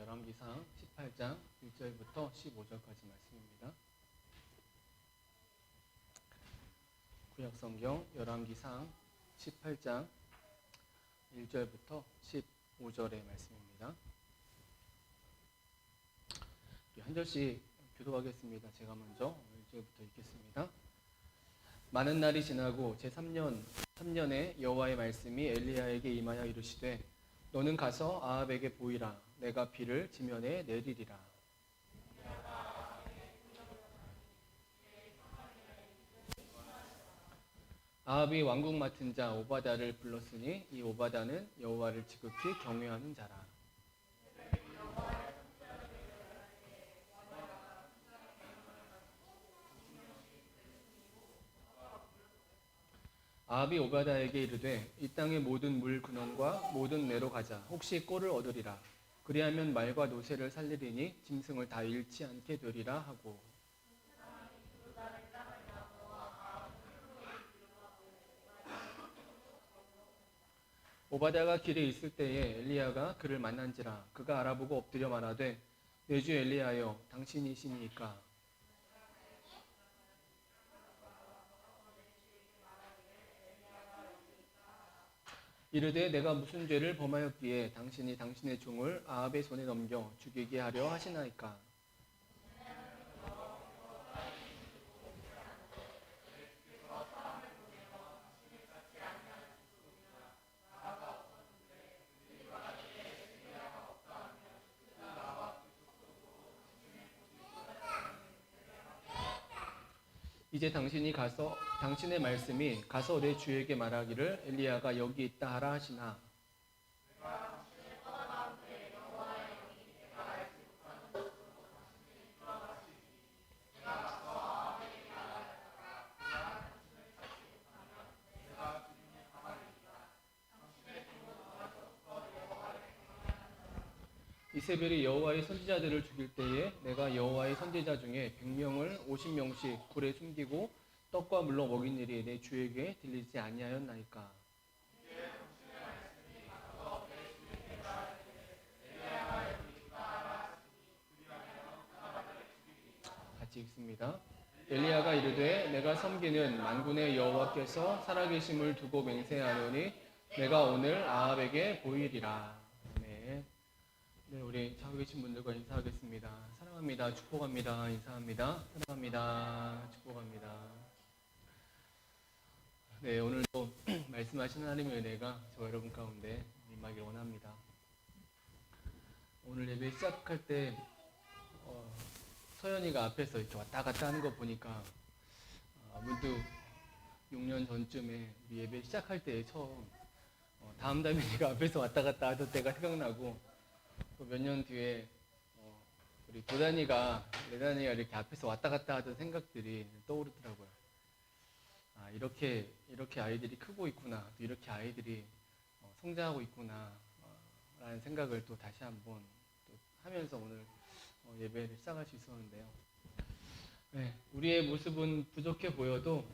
열왕기상 18장 1절부터 15절까지 말씀입니다. 구약성경 열왕기상 18장 1절부터 15절의 말씀입니다. 한 절씩 교독하겠습니다. 제가 먼저 1절부터 읽겠습니다. 많은 날이 지나고 제3년에 여호와의 말씀이 엘리야에게 임하여 이르시되 너는 가서 아합에게 보이라. 내가 비를 지면에 내리리라. 아합이 왕궁 맡은 자 오바다를 불렀으니 이 오바다는 여호와를 지극히 경외하는 자라. 아합이 오바다에게 이르되 이 땅의 모든 물 근원과 모든 내로 가자. 혹시 꼴을 얻으리라. 그리하면 말과 노새를 살리리니 짐승을 다 잃지 않게 되리라 하고. 오바다가 길에 있을 때에 엘리야가 그를 만난지라. 그가 알아보고 엎드려 말하되 내 주 엘리야여 당신이시니이까. 이르되 내가 무슨 죄를 범하였기에 당신이 당신의 종을 아합의 손에 넘겨 죽이게 하려 하시나이까. 이제 당신의 말씀이 가서 내 주에게 말하기를 엘리야가 여기 있다 하라 하시나. 이세벨이 여호와의 선지자들을 죽일 때에 내가 여호와의 선지자 중에 100명을 50명씩 굴에 숨기고 떡과 물로 먹인 일이 내 주에게 들리지 아니하였나이까. 같이 읽습니다. 엘리야가 이르되 내가 섬기는 만군의 여호와께서 살아계심을 두고 맹세하노니 내가 오늘 아합에게 보이리라. 네, 우리 자고 계신 분들과 인사하겠습니다. 사랑합니다. 축복합니다. 인사합니다. 사랑합니다. 축복합니다. 네, 오늘도 말씀하신 하나님의 은혜가 저 여러분 가운데 임하길 원합니다. 오늘 예배 시작할 때 서연이가 앞에서 이렇게 왔다 갔다 하는 거 보니까 문득 6년 전쯤에 우리 예배 시작할 때 처음 다민이가 앞에서 왔다 갔다 하던 때가 생각나고 또 몇 년 뒤에 우리 레단이가 이렇게 앞에서 왔다 갔다 하던 생각들이 떠오르더라고요. 아, 이렇게 아이들이 크고 있구나, 또 이렇게 아이들이 성장하고 있구나 라는 생각을 또 다시 한번 또 하면서 오늘 예배를 시작할 수 있었는데요. 네, 우리의 모습은 부족해 보여도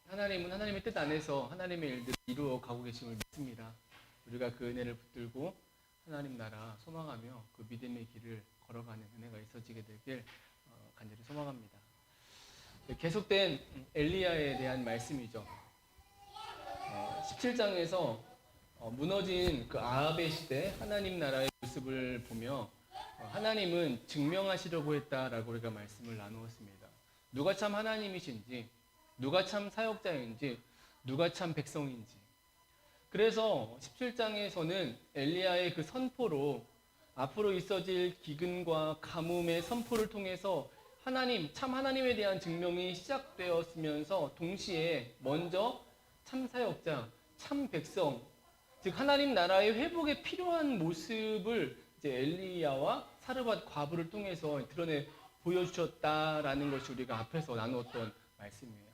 하나님은 하나님의 뜻 안에서 하나님의 일들을 이루어 가고 계심을 믿습니다. 우리가 그 은혜를 붙들고 하나님 나라 소망하며 그 믿음의 길을 걸어가는 은혜가 있어지게 되길 간절히 소망합니다. 계속된 엘리야에 대한 말씀이죠. 17장에서 무너진 그 아합의 시대 하나님 나라의 모습을 보며 하나님은 증명하시려고 했다라고 우리가 말씀을 나누었습니다. 누가 참 하나님이신지, 누가 참 사역자인지, 누가 참 백성인지. 그래서 17장에서는 엘리야의 그 선포로 앞으로 있어질 기근과 가뭄의 선포를 통해서 참 하나님에 대한 증명이 시작되었으면서 동시에 먼저 참 사역자, 참 백성, 즉 하나님 나라의 회복에 필요한 모습을 이제 엘리야와 사르밧 과부를 통해서 드러내 보여주셨다라는 것이 우리가 앞에서 나누었던 말씀이에요.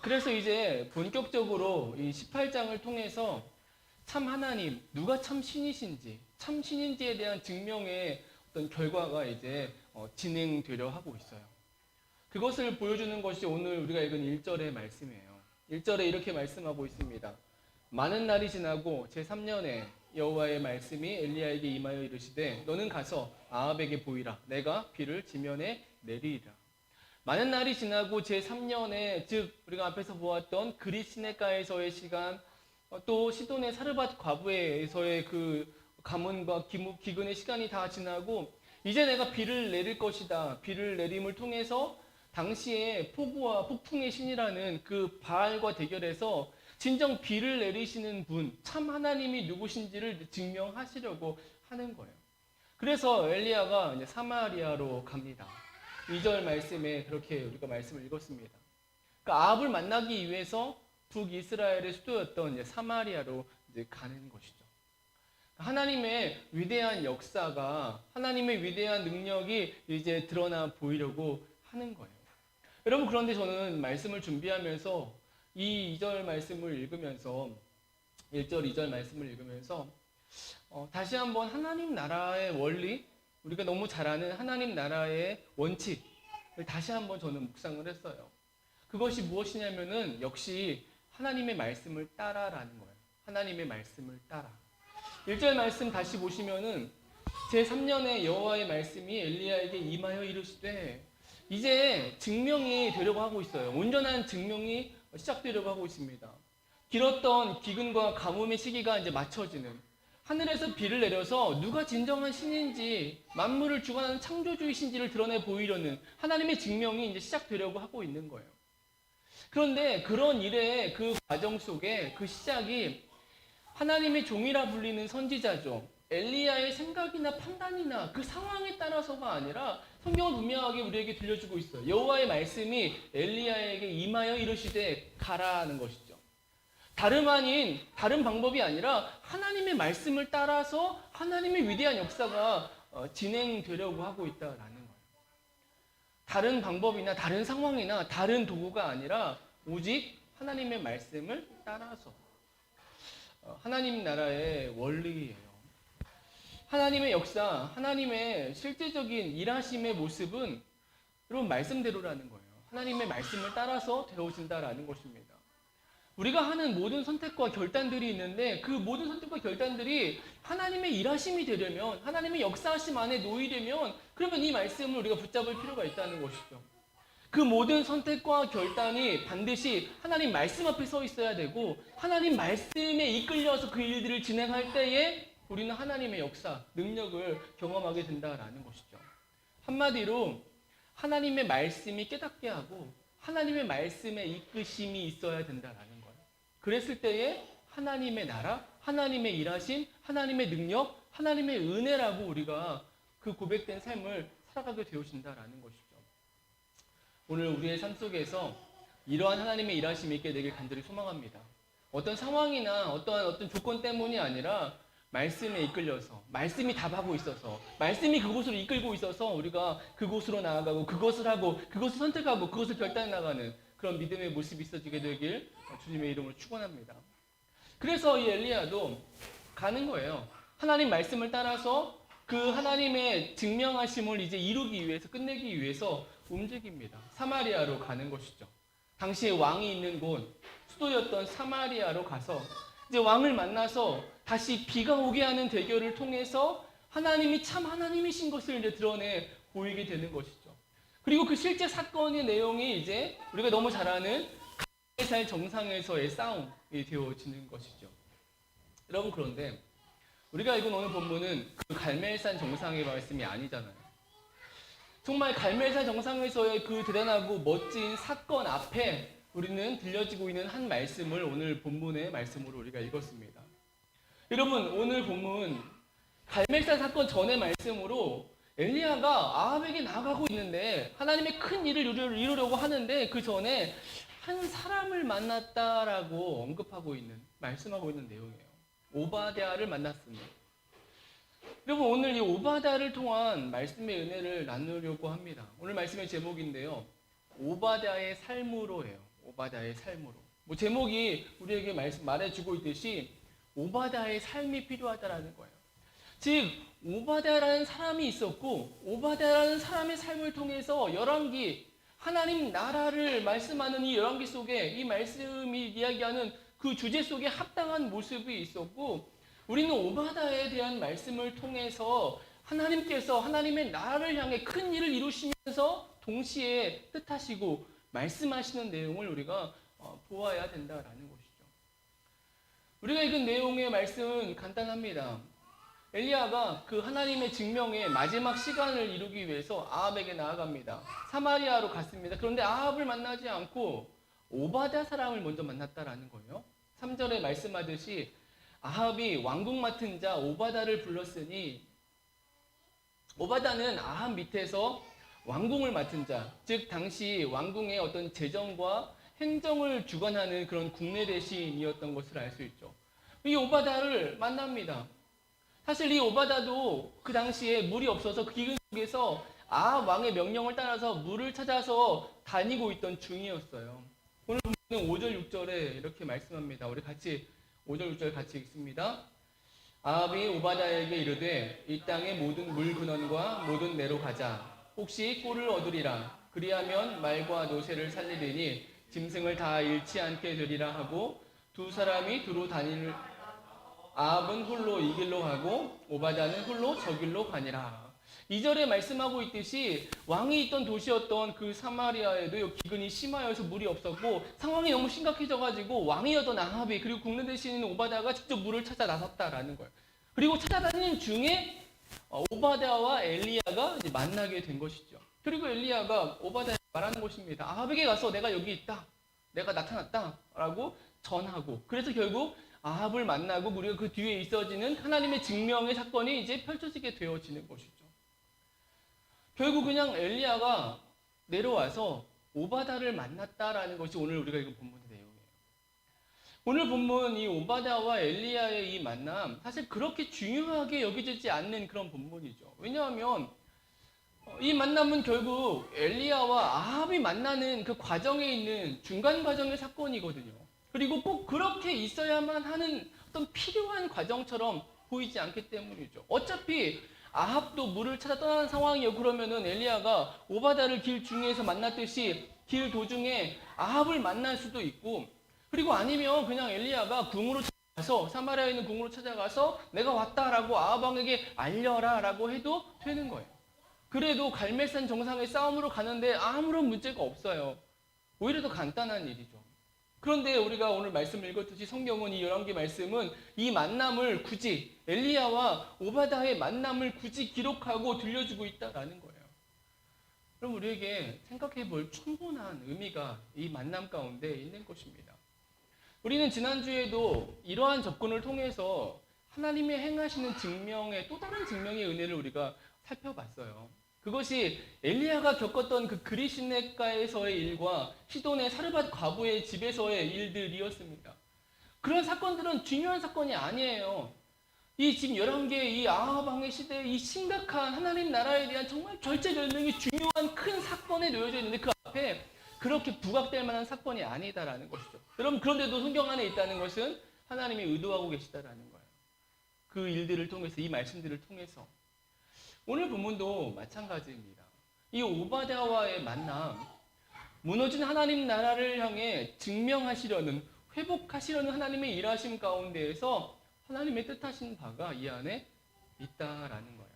그래서 이제 본격적으로 이 18장을 통해서 참 하나님, 누가 참 신이신지, 참 신인지에 대한 증명의 어떤 결과가 이제 진행되려 하고 있어요. 그것을 보여주는 것이 오늘 우리가 읽은 1절의 말씀이에요. 1절에 이렇게 말씀하고 있습니다. 많은 날이 지나고 제3년에 여호와의 말씀이 엘리야에게 임하여 이르시되 너는 가서 아합에게 보이라. 내가 비를 지면에 내리리라. 많은 날이 지나고 제3년에 즉 우리가 앞에서 보았던 그릿 시내가에서의 시간, 또 시돈의 사르밧 과부에서의 그 가문과 기근의 시간이 다 지나고 이제 내가 비를 내릴 것이다. 비를 내림을 통해서 당시에 폭우와 폭풍의 신이라는 그 바알과 대결해서 진정 비를 내리시는 분, 참 하나님이 누구신지를 증명하시려고 하는 거예요. 그래서 엘리야가 이제 사마리아로 갑니다. 2절 말씀에 그렇게 우리가 말씀을 읽었습니다. 그러니까 아합을 만나기 위해서 북이스라엘의 수도였던 이제 사마리아로 이제 가는 것이죠. 하나님의 위대한 역사가, 하나님의 위대한 능력이 이제 드러나 보이려고 하는 거예요. 여러분, 그런데 저는 말씀을 준비하면서 이 2절 말씀을 읽으면서 1절, 2절 말씀을 읽으면서 다시 한번 하나님 나라의 원리, 우리가 너무 잘 아는 하나님 나라의 원칙을 다시 한번 저는 묵상을 했어요. 그것이 무엇이냐면은 역시 하나님의 말씀을 따라라는 거예요. 하나님의 말씀을 따라. 1절 말씀 다시 보시면은 제3년에 여호와의 말씀이 엘리야에게 임하여 이르시되 이제 증명이 되려고 하고 있어요. 온전한 증명이 시작되려고 하고 있습니다. 길었던 기근과 가뭄의 시기가 이제 맞춰지는, 하늘에서 비를 내려서 누가 진정한 신인지, 만물을 주관하는 창조주이신지를 드러내 보이려는 하나님의 증명이 이제 시작되려고 하고 있는 거예요. 그런데 그런 일의 그 과정 속에 그 시작이 하나님의 종이라 불리는 선지자죠. 엘리야의 생각이나 판단이나 그 상황에 따라서가 아니라 성경은 분명하게 우리에게 들려주고 있어요. 여호와의 말씀이 엘리야에게 임하여 이르시되 가라는 것이죠. 다른 방법이 아니라 하나님의 말씀을 따라서 하나님의 위대한 역사가 진행되려고 하고 있다라는 거예요. 다른 방법이나 다른 상황이나 다른 도구가 아니라 오직 하나님의 말씀을 따라서 하나님 나라의 원리예요. 하나님의 역사, 하나님의 실제적인 일하심의 모습은 여러분 말씀대로라는 거예요. 하나님의 말씀을 따라서 되어진다라는 것입니다. 우리가 하는 모든 선택과 결단들이 있는데 그 모든 선택과 결단들이 하나님의 일하심이 되려면, 하나님의 역사하심 안에 놓이려면 그러면 이 말씀을 우리가 붙잡을 필요가 있다는 것이죠. 그 모든 선택과 결단이 반드시 하나님 말씀 앞에 서 있어야 되고 하나님 말씀에 이끌려서 그 일들을 진행할 때에 우리는 하나님의 역사, 능력을 경험하게 된다라는 것이죠. 한마디로 하나님의 말씀이 깨닫게 하고 하나님의 말씀에 이끄심이 있어야 된다라는 거예요. 그랬을 때에 하나님의 나라, 하나님의 일하심, 하나님의 능력, 하나님의 은혜라고 우리가 그 고백된 삶을 살아가게 되어진다라는 것이죠. 오늘 우리의 삶 속에서 이러한 하나님의 일하심이 있게 되길 간절히 소망합니다. 어떤 상황이나 어떤 조건 때문이 아니라 말씀에 이끌려서, 말씀이 답하고 있어서, 말씀이 그곳으로 이끌고 있어서 우리가 그곳으로 나아가고 그것을 하고 그것을 선택하고 그것을 결단해 나가는 그런 믿음의 모습이 있어지게 되길 주님의 이름으로 축원합니다. 그래서 이 엘리야도 가는 거예요. 하나님 말씀을 따라서 그 하나님의 증명하심을 이제 이루기 위해서, 끝내기 위해서 움직입니다. 사마리아로 가는 것이죠. 당시에 왕이 있는 곳, 수도였던 사마리아로 가서 이제 왕을 만나서 다시 비가 오게 하는 대결을 통해서 하나님이 참 하나님이신 것을 이제 드러내 보이게 되는 것이죠. 그리고 그 실제 사건의 내용이 이제 우리가 너무 잘 아는 갈멜산 정상에서의 싸움이 되어지는 것이죠. 여러분, 그런데 우리가 읽은 오늘 본문은 그 갈멜산 정상의 말씀이 아니잖아요. 정말 갈멜산 정상에서의 그 대단하고 멋진 사건 앞에 우리는 들려지고 있는 한 말씀을 오늘 본문의 말씀으로 우리가 읽었습니다. 여러분, 오늘 본문 갈멜산 사건 전의 말씀으로 엘리야가 아합에게 나아가고 있는데 하나님의 큰 일을 이루려고 하는데 그 전에 한 사람을 만났다라고 언급하고 있는, 말씀하고 있는 내용이에요. 오바댜를 만났습니다. 여러분, 오늘 이 오바댜를 통한 말씀의 은혜를 나누려고 합니다. 오늘 말씀의 제목인데요. 오바댜의 삶으로예요. 오바댜의 삶으로. 제목이 우리에게 말해주고 있듯이 오바댜의 삶이 필요하다라는 거예요. 즉 오바댜라는 사람이 있었고 오바댜라는 사람의 삶을 통해서 열왕기, 하나님 나라를 말씀하는 이 열왕기 속에 이 말씀이 이야기하는 그 주제 속에 합당한 모습이 있었고 우리는 오바다에 대한 말씀을 통해서 하나님께서 하나님의 나라를 향해 큰 일을 이루시면서 동시에 뜻하시고 말씀하시는 내용을 우리가 보아야 된다라는 것이죠. 우리가 읽은 내용의 말씀은 간단합니다. 엘리야가 그 하나님의 증명의 마지막 시간을 이루기 위해서 아합에게 나아갑니다. 사마리아로 갔습니다. 그런데 아합을 만나지 않고 오바다 사람을 먼저 만났다라는 거예요. 3절에 말씀하듯이 아합이 왕궁 맡은 자 오바다를 불렀으니, 오바다는 아합 밑에서 왕궁을 맡은 자, 즉 당시 왕궁의 어떤 재정과 행정을 주관하는 그런 국내 대신이었던 것을 알 수 있죠. 이 오바다를 만납니다. 사실 이 오바다도 그 당시에 물이 없어서 그 기근 속에서 아합 왕의 명령을 따라서 물을 찾아서 다니고 있던 중이었어요. 오늘 보면 5절 6절에 이렇게 말씀합니다. 우리 같이 5절 6절 같이 읽습니다. 아합이 오바다에게 이르되 이 땅의 모든 물 근원과 모든 매로 가자. 혹시 꼴을 얻으리라. 그리하면 말과 노새를 살리리니 짐승을 다 잃지 않게 되리라 하고, 두 사람이 두루 다닐 아합은 홀로 이 길로 가고 오바다는 홀로 저 길로 가니라. 2절에 말씀하고 있듯이 왕이 있던 도시였던 그 사마리아에도 기근이 심하여서 물이 없었고 상황이 너무 심각해져가지고 왕이었던 아합이 그리고 국내 대신인 오바다가 직접 물을 찾아 나섰다라는 거예요. 그리고 찾아다니는 중에 오바다와 엘리야가 이제 만나게 된 것이죠. 그리고 엘리야가 오바다에 말하는 것입니다. 아합에게 가서 내가 여기 있다, 내가 나타났다라고 전하고, 그래서 결국 아합을 만나고 우리가 그 뒤에 있어지는 하나님의 증명의 사건이 이제 펼쳐지게 되어지는 것이죠. 결국 그냥 엘리야가 내려와서 오바다를 만났다라는 것이 오늘 우리가 읽은 본문의 내용이에요. 오늘 본문 이 오바다와 엘리야의 이 만남, 사실 그렇게 중요하게 여겨지지 않는 그런 본문이죠. 왜냐하면 이 만남은 결국 엘리야와 아합이 만나는 그 과정에 있는 중간 과정의 사건이거든요. 그리고 꼭 그렇게 있어야만 하는 어떤 필요한 과정처럼 보이지 않기 때문이죠. 어차피 아합도 물을 찾아 떠나는 상황이요. 그러면은 엘리야가 오바다를 길 중에서 만났듯이 길 도중에 아합을 만날 수도 있고, 그리고 아니면 그냥 엘리야가 궁으로 찾아가서 사마리아에 있는 궁으로 찾아가서 내가 왔다라고 아합 왕에게 알려라라고 해도 되는 거예요. 그래도 갈멜산 정상의 싸움으로 가는데 아무런 문제가 없어요. 오히려 더 간단한 일이죠. 그런데 우리가 오늘 말씀을 읽었듯이 성경은 이 11개 말씀은 이 만남을 굳이 엘리야와 오바다의 만남을 굳이 기록하고 들려주고 있다라는 거예요. 그럼 우리에게 생각해 볼 충분한 의미가 이 만남 가운데 있는 것입니다. 우리는 지난주에도 이러한 접근을 통해서 하나님의 행하시는 증명의 또 다른 증명의 은혜를 우리가 살펴봤어요. 그것이 엘리야가 겪었던 그 그리시네가에서의 일과 시돈의 사르밧 과부의 집에서의 일들이었습니다. 그런 사건들은 중요한 사건이 아니에요. 이 지금 11개의 이 아합 왕의 시대의 이 심각한 하나님 나라에 대한 정말 절제절명이 중요한 큰 사건에 놓여져 있는데 그 앞에 그렇게 부각될 만한 사건이 아니다라는 것이죠. 여러분, 그런데도 성경 안에 있다는 것은 하나님이 의도하고 계시다라는 거예요. 그 일들을 통해서, 이 말씀들을 통해서. 오늘 본문도 마찬가지입니다. 이 오바다와의 만남, 무너진 하나님 나라를 향해 증명하시려는, 회복하시려는 하나님의 일하심 가운데에서 하나님의 뜻하신 바가 이 안에 있다라는 거예요.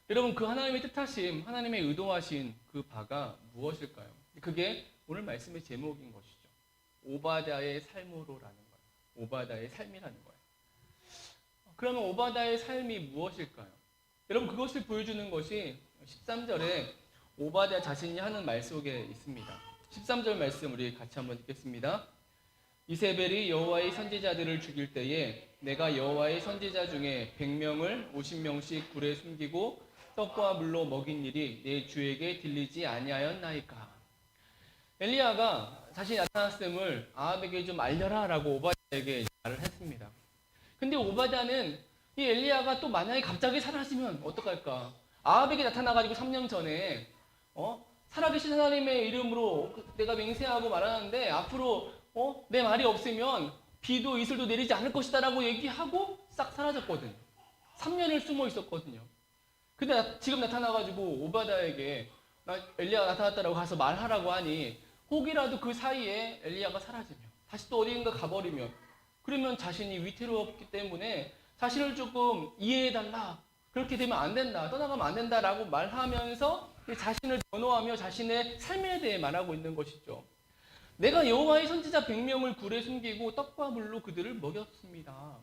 여러분, 그 하나님의 뜻하심, 하나님의 의도하신 그 바가 무엇일까요? 그게 오늘 말씀의 제목인 것이죠. 오바다의 삶으로라는 거예요. 오바다의 삶이라는 거예요. 그러면 오바다의 삶이 무엇일까요? 여러분, 그것을 보여주는 것이 13절에 오바다 자신이 하는 말 속에 있습니다. 13절 말씀 우리 같이 한번 읽겠습니다. 이세벨이 여호와의 선지자들을 죽일 때에 내가 여호와의 선지자 중에 100명을 50명씩 굴에 숨기고 떡과 물로 먹인 일이 내 주에게 들리지 아니하였나이까. 엘리야가 자신이 나타났음을 아합에게 좀 알려라 라고 오바다에게 말을 했습니다. 근데 오바다는 이 엘리야가 또 만약에 갑자기 사라지면 어떡할까? 아합에게 나타나가지고 3년 전에 살아계신 하나님의 이름으로 내가 맹세하고 말하는데 앞으로 내 말이 없으면 비도 이슬도 내리지 않을 것이다 라고 얘기하고 싹 사라졌거든요. 3년을 숨어 있었거든요. 근데 지금 나타나가지고 오바다에게 엘리야가 나타났다라고 가서 말하라고 하니 혹이라도 그 사이에 엘리야가 사라지면 다시 또 어디인가 가버리면 그러면 자신이 위태로웠기 때문에 자신을 조금 이해해달라. 그렇게 되면 안 된다. 떠나가면 안 된다라고 말하면서 자신을 변호하며 자신의 삶에 대해 말하고 있는 것이죠. 내가 여호와의 선지자 100명을 굴에 숨기고 떡과 물로 그들을 먹였습니다.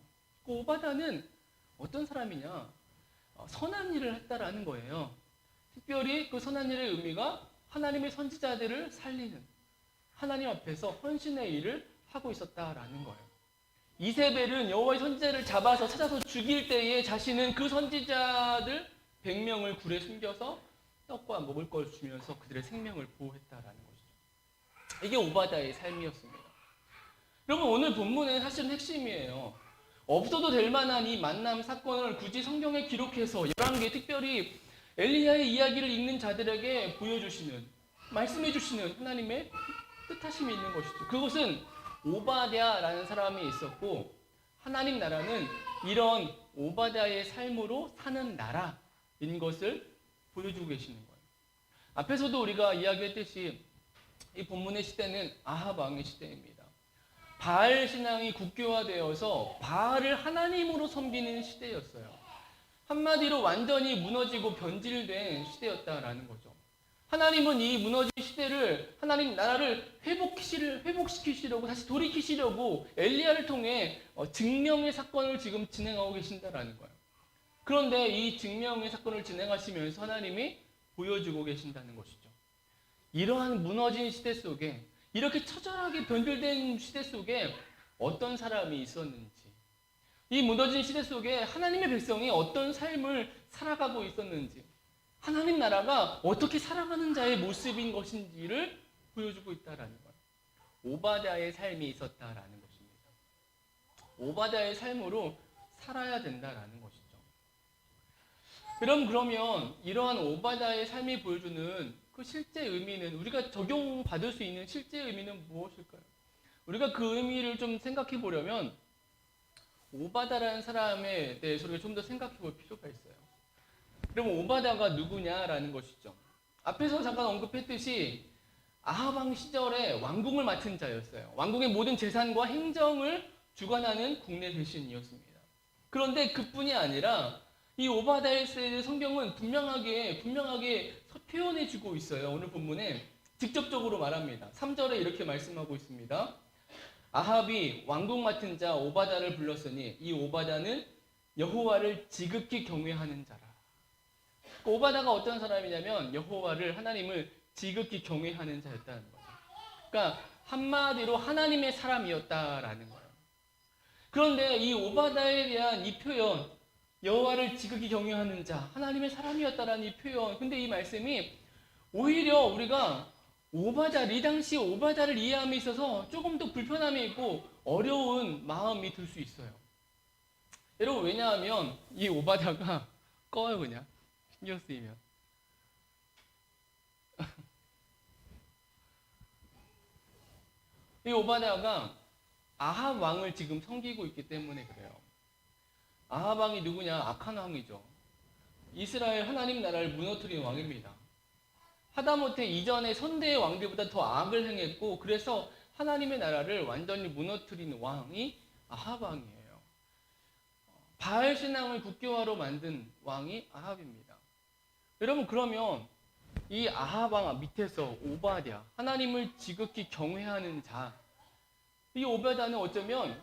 그 오바다는 어떤 사람이냐? 선한 일을 했다라는 거예요. 특별히 그 선한 일의 의미가 하나님의 선지자들을 살리는, 하나님 앞에서 헌신의 일을 하고 있었다라는 거예요. 이세벨은 여호와의 선지자를 잡아서 찾아서 죽일 때에 자신은 그 선지자들 100명을 굴에 숨겨서 떡과 먹을 걸 주면서 그들의 생명을 보호했다라는 것이죠. 이게 오바다의 삶이었습니다. 여러분, 오늘 본문의 사실은 핵심이에요. 없어도 될 만한 이 만남 사건을 굳이 성경에 기록해서 11개, 특별히 엘리야의 이야기를 읽는 자들에게 보여주시는, 말씀해주시는 하나님의 뜻하심이 있는 것이죠. 그것은 오바댜라는 사람이 있었고, 하나님 나라는 이런 오바댜의 삶으로 사는 나라인 것을 보여주고 계시는 거예요. 앞에서도 우리가 이야기했듯이 이 본문의 시대는 아합 왕의 시대입니다. 바알 신앙이 국교화되어서 바알을 하나님으로 섬기는 시대였어요. 한마디로 완전히 무너지고 변질된 시대였다라는 거죠. 하나님은 이 무너진 시대를, 하나님 나라를 회복시키시려고, 다시 돌이키시려고 엘리야를 통해 증명의 사건을 지금 진행하고 계신다라는 거예요. 그런데 이 증명의 사건을 진행하시면서 하나님이 보여주고 계신다는 것이죠. 이러한 무너진 시대 속에, 이렇게 처절하게 변질된 시대 속에 어떤 사람이 있었는지, 이 무너진 시대 속에 하나님의 백성이 어떤 삶을 살아가고 있었는지, 하나님 나라가 어떻게 살아가는 자의 모습인 것인지를 보여주고 있다라는 거예요. 오바댜의 삶이 있었다라는 것입니다. 오바댜의 삶으로 살아야 된다라는 것이죠. 그러면 이러한 오바댜의 삶이 보여주는 그 실제 의미는, 우리가 적용받을 수 있는 실제 의미는 무엇일까요? 우리가 그 의미를 좀 생각해 보려면 오바댜라는 사람에 대해서 우리가 좀 더 생각해 볼 필요가 있어요. 그럼 오바댜가 누구냐라는 것이죠. 앞에서 잠깐 언급했듯이 아합 왕 시절에 왕궁을 맡은 자였어요. 왕궁의 모든 재산과 행정을 주관하는 국내 대신이었습니다. 그런데 그뿐이 아니라 이 오바댜의 세대를 성경은 분명하게 표현해주고 있어요. 오늘 본문에 직접적으로 말합니다. 3절에 이렇게 말씀하고 있습니다. 아합이 왕궁 맡은 자 오바댜를 불렀으니 이 오바댜는 여호와를 지극히 경외하는 자라. 오바댜가 어떤 사람이냐면 여호와를, 하나님을 지극히 경외하는 자였다는 거죠. 그러니까 한마디로 하나님의 사람이었다라는 거예요. 그런데 이 오바댜에 대한 이 표현, 여호와를 지극히 경외하는 자, 하나님의 사람이었다라는 이 표현, 근데 이 말씀이 오히려 우리가 이 당시 오바댜를 이해함에 있어서 조금 더 불편함이 있고 어려운 마음이 들 수 있어요. 여러분, 왜냐하면 이 오바댜가 꺼요, 그냥. 신경 쓰이면. 이 오바댜가 아합 왕을 지금 섬기고 있기 때문에 그래요. 아합 왕이 누구냐? 악한 왕이죠. 이스라엘 하나님 나라를 무너뜨린 왕입니다. 하다못해 이전의 선대의 왕들보다 더 악을 행했고, 그래서 하나님의 나라를 완전히 무너뜨린 왕이 아합 왕이에요. 바알 신앙을 국교화로 만든 왕이 아합입니다. 여러분, 그러면 이 아합 왕 밑에서 오바댜, 하나님을 지극히 경외하는 자, 이 오바댜는 어쩌면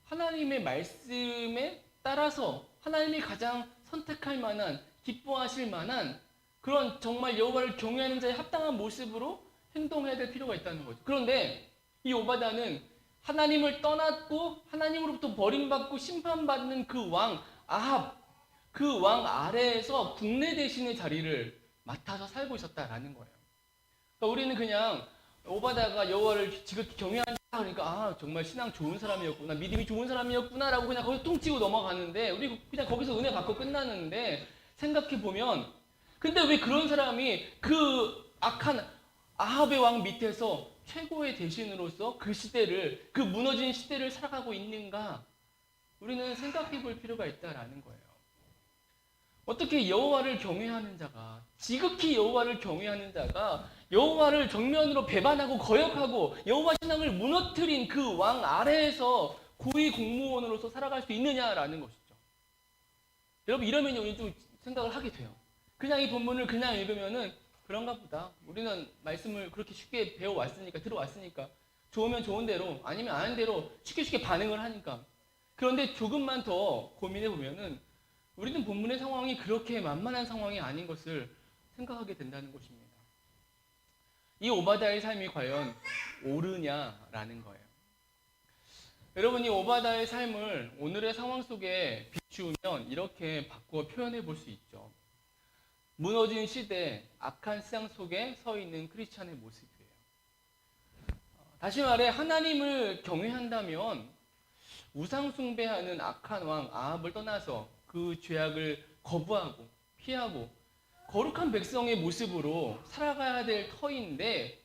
하나님의 말씀에 따라서 하나님이 가장 선택할 만한, 기뻐하실 만한 그런 정말 여호와를 경외하는 자의 합당한 모습으로 행동해야 될 필요가 있다는 거죠. 그런데 이 오바댜는 하나님을 떠났고 하나님으로부터 버림받고 심판받는 그 왕 아합, 그 왕 아래에서 국내 대신의 자리를 맡아서 살고 있었다라는 거예요. 그러니까 우리는 그냥 오바댜가 여호와를 지극히 경외한다 그러니까 정말 신앙 좋은 사람이었구나, 믿음이 좋은 사람이었구나라고 그냥 거기서 퉁 치고 넘어가는데, 우리 그냥 거기서 은혜 받고 끝나는데, 생각해 보면 근데 왜 그런 사람이 그 악한 아합의 왕 밑에서 최고의 대신으로서 그 시대를, 그 무너진 시대를 살아가고 있는가? 우리는 생각해 볼 필요가 있다라는 거예요. 어떻게 여호와를 경외하는 자가, 지극히 여호와를 경외하는 자가 여호와를 정면으로 배반하고 거역하고 여호와 신앙을 무너뜨린 그 왕 아래에서 고위 공무원으로서 살아갈 수 있느냐라는 것이죠. 여러분 이러면 우리 좀 생각을 하게 돼요. 그냥 이 본문을 그냥 읽으면은 그런가 보다. 우리는 말씀을 그렇게 쉽게 배워왔으니까, 들어왔으니까 좋으면 좋은 대로 아니면 아는 대로 쉽게 반응을 하니까. 그런데 조금만 더 고민해 보면은 우리는 본문의 상황이 그렇게 만만한 상황이 아닌 것을 생각하게 된다는 것입니다. 이 오바다의 삶이 과연 옳으냐라는 거예요. 여러분 이 오바다의 삶을 오늘의 상황 속에 비추면 이렇게 바꾸어 표현해 볼 수 있죠. 무너진 시대, 악한 세상 속에 서 있는 크리스찬의 모습이에요. 다시 말해 하나님을 경외한다면 우상 숭배하는 악한 왕 아합을 떠나서 그 죄악을 거부하고 피하고 거룩한 백성의 모습으로 살아가야 될 터인데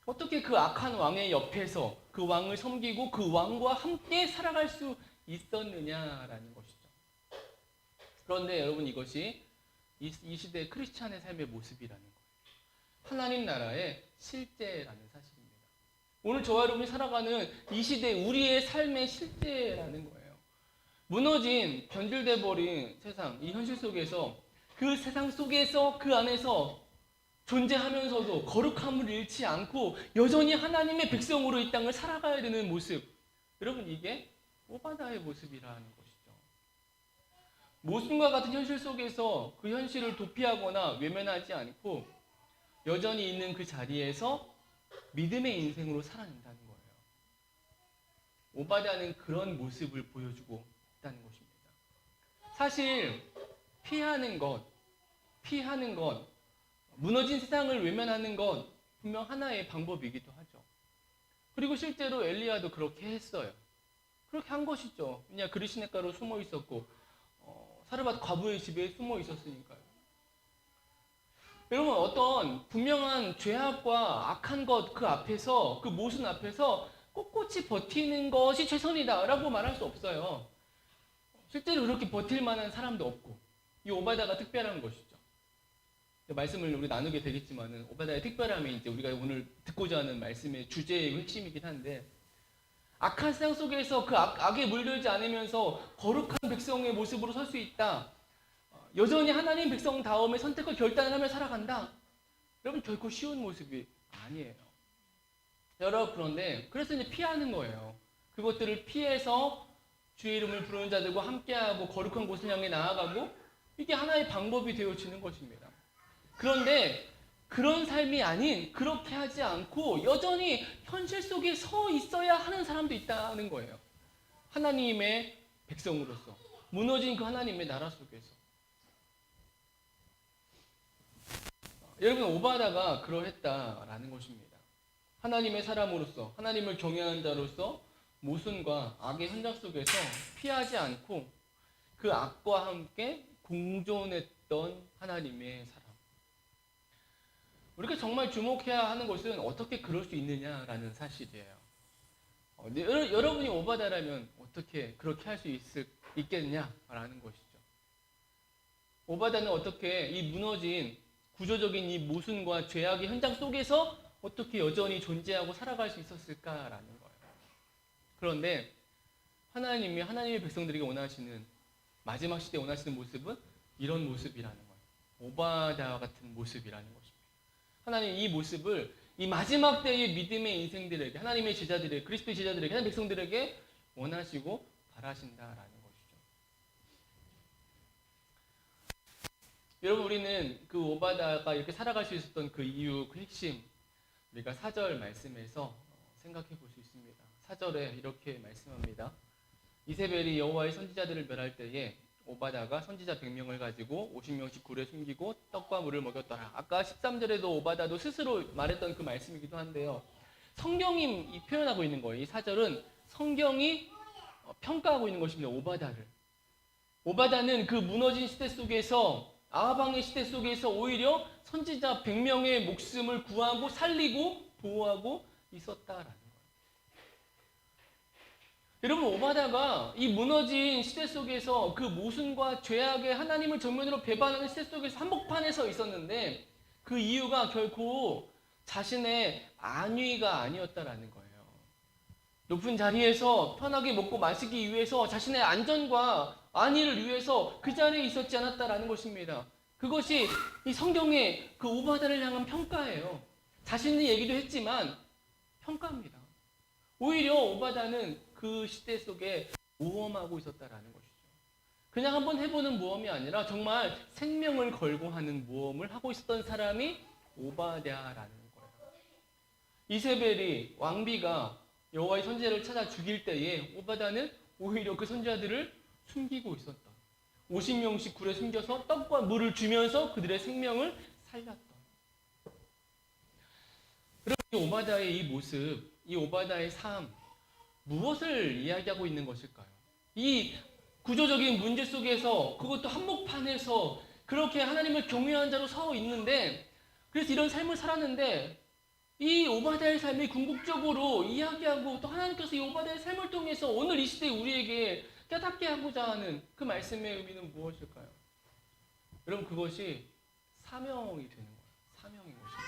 어떻게 그 악한 왕의 옆에서 그 왕을 섬기고 그 왕과 함께 살아갈 수 있었느냐라는 것이죠. 그런데 여러분 이것이 이 시대의 크리스찬의 삶의 모습이라는 거예요. 하나님 나라의 실제라는 사실입니다. 오늘 저와 여러분이 살아가는 이 시대 우리의 삶의 실제라는 거예요. 무너진 변질돼 버린 세상, 이 현실 속에서 그 세상 속에서 그 안에서 존재하면서도 거룩함을 잃지 않고 여전히 하나님의 백성으로 이 땅을 살아가야 되는 모습. 여러분 이게 오바다의 모습이라는 것이죠. 모순과 같은 현실 속에서 그 현실을 도피하거나 외면하지 않고 여전히 있는 그 자리에서 믿음의 인생으로 살아낸다는 거예요. 오바다는 그런 모습을 보여주고 있다는 것입니다. 사실 피하는 것, 무너진 세상을 외면하는 것 분명 하나의 방법이기도 하죠. 그리고 실제로 엘리야도 그렇게 했어요. 그렇게 한 것이죠. 그냥 그리시네가로 숨어 있었고 사르밧 과부의 집에 숨어 있었으니까요. 여러분 어떤 분명한 죄악과 악한 것 그 앞에서 그 모순 앞에서 꼿꼿이 버티는 것이 최선이다라고 말할 수 없어요. 실제로 그렇게 버틸 만한 사람도 없고 이 오바다가 특별한 것이죠. 말씀을 우리 나누게 되겠지만은 오바다의 특별함이 이제 우리가 오늘 듣고자 하는 말씀의 주제의 핵심이긴 한데 악한 세상 속에서 그 악에 물들지 않으면서 거룩한 백성의 모습으로 설 수 있다. 여전히 하나님 백성 다음에 선택과 결단을 하며 살아간다. 여러분 결코 쉬운 모습이 아니에요. 여러분 그런데 그래서 이제 피하는 거예요. 그것들을 피해서 주의 이름을 부르는 자들과 함께하고 거룩한 곳을 향해 나아가고 이게 하나의 방법이 되어지는 것입니다. 그런데 그런 삶이 아닌 그렇게 하지 않고 여전히 현실 속에 서 있어야 하는 사람도 있다는 거예요. 하나님의 백성으로서 무너진 그 하나님의 나라 속에서 여러분 오바다가 그러했다라는 것입니다. 하나님의 사람으로서 하나님을 경외하는 자로서 모순과 악의 현장 속에서 피하지 않고 그 악과 함께 공존했던 하나님의 사람. 우리가 정말 주목해야 하는 것은 어떻게 그럴 수 있느냐라는 사실이에요. 여러분이 오바다라면 어떻게 그렇게 할 수 있겠냐라는 것이죠. 오바다는 어떻게 이 무너진 구조적인 이 모순과 죄악의 현장 속에서 어떻게 여전히 존재하고 살아갈 수 있었을까라는 거예요. 그런데 하나님이 하나님의 백성들에게 원하시는 마지막 시대에 원하시는 모습은 이런 모습이라는 거예요. 오바다와 같은 모습이라는 것입니다. 하나님 이 모습을 이 마지막 때의 믿음의 인생들에게 하나님의 제자들에게 그리스도의 제자들에게 하나님의 백성들에게 원하시고 바라신다라는 것이죠. 여러분 우리는 그 오바다가 이렇게 살아갈 수 있었던 그 이유, 그 핵심 우리가 4절 말씀에서 생각해 볼 수 있습니다. 4절에 이렇게 말씀합니다. 이세벨이 여호와의 선지자들을 멸할 때에 오바다가 선지자 100명을 가지고 50명씩 굴에 숨기고 떡과 물을 먹였더라. 아까 13절에도 오바다도 스스로 말했던 그 말씀이기도 한데요. 성경이 표현하고 있는 거예요. 이 4절은 성경이 평가하고 있는 것입니다. 오바다를. 오바다는 그 무너진 시대 속에서 아하방의 시대 속에서 오히려 선지자 100명의 목숨을 구하고 살리고 보호하고 있었다라는 거예요. 여러분 오바다가 이 무너진 시대 속에서 그 모순과 죄악의 하나님을 정면으로 배반하는 시대 속에서 한복판에 서 있었는데 그 이유가 결코 자신의 안위가 아니었다라는 거예요. 높은 자리에서 편하게 먹고 마시기 위해서 자신의 안전과 안위를 위해서 그 자리에 있었지 않았다라는 것입니다. 그것이 이 성경의 그 오바다를 향한 평가예요. 자신의 얘기도 했지만 평가입니다. 오히려 오바다는 그 시대 속에 모험하고 있었다라는 것이죠. 그냥 한번 해보는 모험이 아니라 정말 생명을 걸고 하는 모험을 하고 있었던 사람이 오바댜라는 거예요. 이세벨이 왕비가 여호와의 선지자를 찾아 죽일 때에 오바다는 오히려 그 선지자들을 숨기고 있었다. 50명씩 굴에 숨겨서 떡과 물을 주면서 그들의 생명을 살렸다. 여러분, 이 오바다의 이 모습, 이 오바다의 삶, 무엇을 이야기하고 있는 것일까요? 이 구조적인 문제 속에서, 그것도 한복판에서 그렇게 하나님을 경외한 자로 서 있는데, 그래서 이런 삶을 살았는데, 이 오바다의 삶이 궁극적으로 이야기하고 또 하나님께서 이 오바다의 삶을 통해서 오늘 이 시대에 우리에게 깨닫게 하고자 하는 그 말씀의 의미는 무엇일까요? 여러분, 그것이 사명이 되는 거예요. 사명인 것입니다.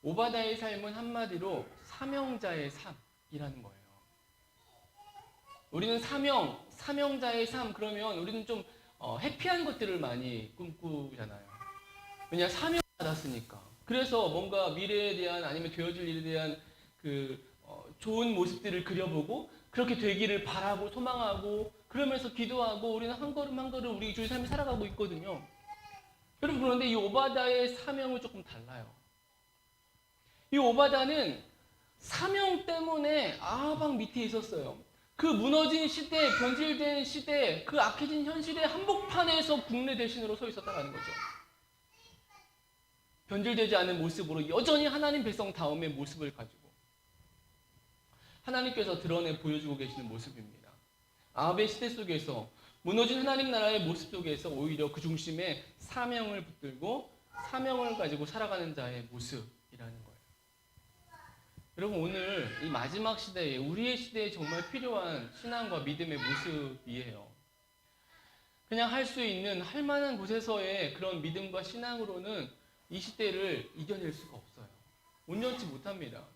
오바다의 삶은 한마디로 사명자의 삶이라는 거예요. 우리는 사명자의 삶, 그러면 우리는 좀 해피한 것들을 많이 꿈꾸잖아요. 왜냐, 사명을 받았으니까. 그래서 뭔가 미래에 대한 아니면 되어질 일에 대한 좋은 모습들을 그려보고 그렇게 되기를 바라고 소망하고 그러면서 기도하고 우리는 한 걸음 한 걸음 우리 주의 삶을 살아가고 있거든요. 여러분, 그런데 이 오바다의 사명은 조금 달라요. 이 오바다는 사명 때문에 아방 밑에 있었어요. 그 무너진 시대, 변질된 시대, 그 악해진 현실의 한복판에서 국내 대신으로 서 있었다는 거죠. 변질되지 않은 모습으로 여전히 하나님 백성 다음의 모습을 가지고 하나님께서 드러내 보여주고 계시는 모습입니다. 아합의 시대 속에서 무너진 하나님 나라의 모습 속에서 오히려 그 중심에 사명을 붙들고 사명을 가지고 살아가는 자의 모습이라는 거예요. 여러분, 오늘 이 마지막 시대에 우리의 시대에 정말 필요한 신앙과 믿음의 모습이에요. 그냥 할 수 있는 할 만한 곳에서의 그런 믿음과 신앙으로는 이 시대를 이겨낼 수가 없어요. 온전치 못합니다.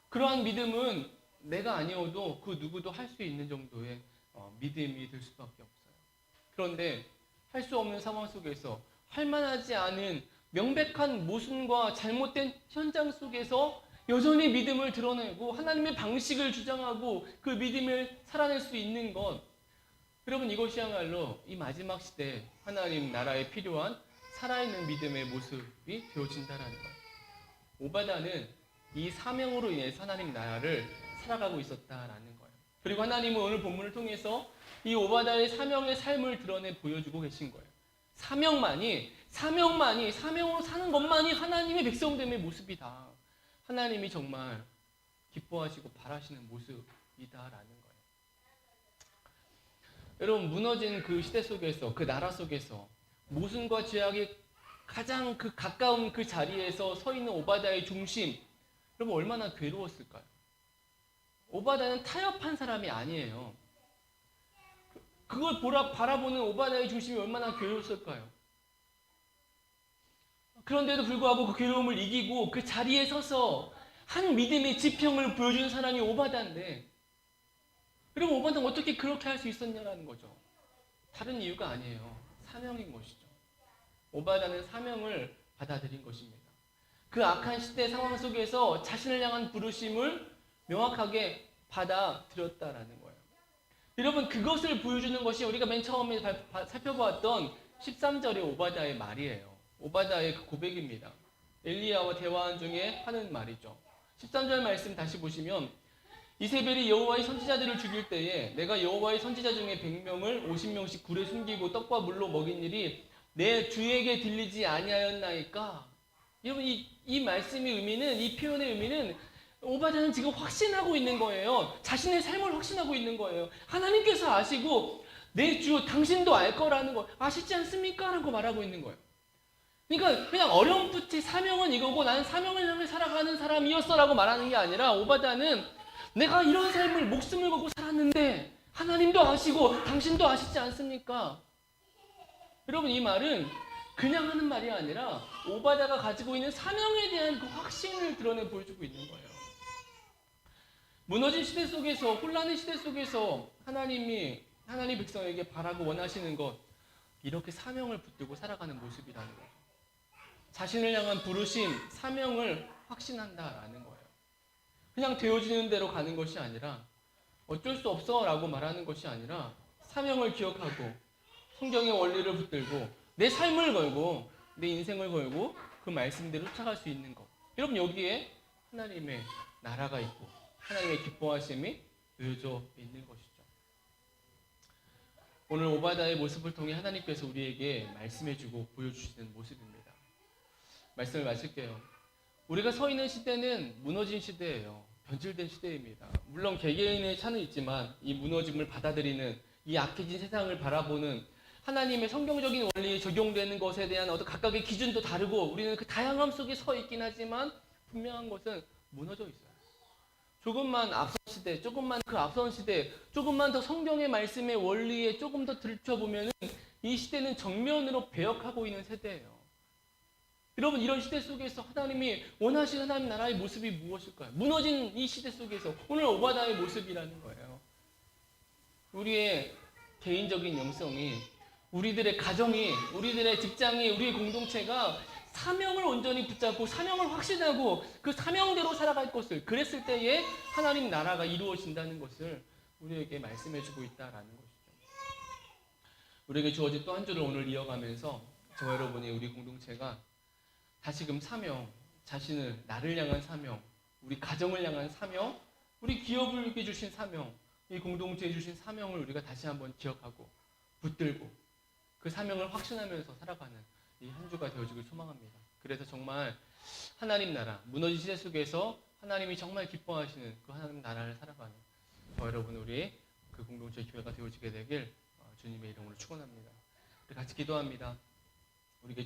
그러한 믿음은 내가 아니어도 그 누구도 할 수 있는 정도의 믿음이 될 수밖에 없어요. 그런데 할 수 없는 상황 속에서 할 만하지 않은 명백한 모순과 잘못된 현장 속에서 여전히 믿음을 드러내고 하나님의 방식을 주장하고 그 믿음을 살아낼 수 있는 것, 여러분, 이것이야말로 이 마지막 시대 하나님 나라에 필요한 살아있는 믿음의 모습이 되어진다라는 거예요. 오바다는 이 사명으로 인해서 하나님 나라를 살아가고 있었다라는 거예요. 그리고 하나님은 오늘 본문을 통해서 이 오바다의 사명의 삶을 드러내 보여주고 계신 거예요. 사명으로 사는 것만이 하나님의 백성됨의 모습이다. 하나님이 정말 기뻐하시고 바라시는 모습이다라는 거예요. 여러분, 무너진 그 시대 속에서, 그 나라 속에서 모순과 죄악이 가장 그 가까운 그 자리에서 서 있는 오바다의 중심, 여러분, 얼마나 괴로웠을까요? 오바다는 타협한 사람이 아니에요. 그걸 바라보는 오바다의 중심이 얼마나 괴로웠을까요? 그런데도 불구하고 그 괴로움을 이기고 그 자리에 서서 한 믿음의 지평을 보여주는 사람이 오바다인데, 여러분, 오바다는 어떻게 그렇게 할 수 있었냐라는 거죠. 다른 이유가 아니에요. 사명인 것이죠. 오바다는 사명을 받아들인 것입니다. 그 악한 시대 상황 속에서 자신을 향한 부르심을 명확하게 받아들였다라는 거예요. 여러분, 그것을 보여주는 것이 우리가 맨 처음에 살펴보았던 13절의 오바다의 말이에요. 오바다의 그 고백입니다. 엘리야와 대화한 중에 하는 말이죠. 13절 말씀 다시 보시면, 이세벨이 여호와의 선지자들을 죽일 때에 내가 여호와의 선지자 중에 100명을 50명씩 굴에 숨기고 떡과 물로 먹인 일이 내 주에게 들리지 아니하였나이까? 여러분, 이 말씀의 의미는, 이 표현의 의미는 오바다는 지금 확신하고 있는 거예요. 자신의 삶을 확신하고 있는 거예요. 하나님께서 아시고 내 주 당신도 알 거라는 거 아시지 않습니까? 라고 말하고 있는 거예요. 그러니까 그냥 어렴풋이 사명은 이거고 나는 사명을 향해 살아가는 사람이었어 라고 말하는 게 아니라, 오바다는 내가 이런 삶을 목숨을 걸고 살았는데 하나님도 아시고 당신도 아시지 않습니까? 여러분, 이 말은 그냥 하는 말이 아니라 오바다가 가지고 있는 사명에 대한 그 확신을 드러내 보여주고 있는 거예요. 무너진 시대 속에서, 혼란의 시대 속에서 하나님 백성에게 바라고 원하시는 것, 이렇게 사명을 붙들고 살아가는 모습이라는 거예요. 자신을 향한 부르심, 사명을 확신한다라는 거예요. 그냥 되어지는 대로 가는 것이 아니라, 어쩔 수 없어 라고 말하는 것이 아니라, 사명을 기억하고 성경의 원리를 붙들고 내 삶을 걸고 내 인생을 걸고 그 말씀대로 쫓아갈 수 있는 것. 여러분, 여기에 하나님의 나라가 있고 하나님의 기뻐하심이 놓여져 있는 것이죠. 오늘 오바다의 모습을 통해 하나님께서 우리에게 말씀해주고 보여주시는 모습입니다. 말씀을 마칠게요. 우리가 서 있는 시대는 무너진 시대예요. 변질된 시대입니다. 물론 개개인의 차는 있지만 이 무너짐을 받아들이는, 이 악해진 세상을 바라보는 하나님의 성경적인 원리에 적용되는 것에 대한 어떤 각각의 기준도 다르고 우리는 그 다양함 속에 서 있긴 하지만 분명한 것은 무너져 있어요. 조금만 앞선 시대, 조금만 그 앞선 시대, 조금만 더 성경의 말씀의 원리에 조금 더 들춰보면 이 시대는 정면으로 배역하고 있는 세대예요. 여러분, 이런 시대 속에서 하나님이 원하시는 하나님 나라의 모습이 무엇일까요? 무너진 이 시대 속에서 오늘 오바다의 모습이라는 거예요. 우리의 개인적인 영성이, 우리들의 가정이, 우리들의 직장이, 우리의 공동체가 사명을 온전히 붙잡고 사명을 확신하고 그 사명대로 살아갈 것을, 그랬을 때에 하나님 나라가 이루어진다는 것을 우리에게 말씀해주고 있다라는 것이죠. 우리에게 주어진 또 한 주를 오늘 이어가면서 저와 여러분이, 우리 공동체가 다시금 사명, 자신을, 나를 향한 사명, 우리 가정을 향한 사명, 우리 기업을 주신 사명, 이 공동체에 주신 사명을 우리가 다시 한번 기억하고 붙들고 그 사명을 확신하면서 살아가는 이 한 주가 되어지길 소망합니다. 그래서 정말 하나님 나라, 무너진 시대 속에서 하나님이 정말 기뻐하시는 그 하나님 나라를 살아가는 저 여러분, 우리 그 공동체 교회가 되어지게 되길 주님의 이름으로 축원합니다. 우리 같이 기도합니다. 우리에게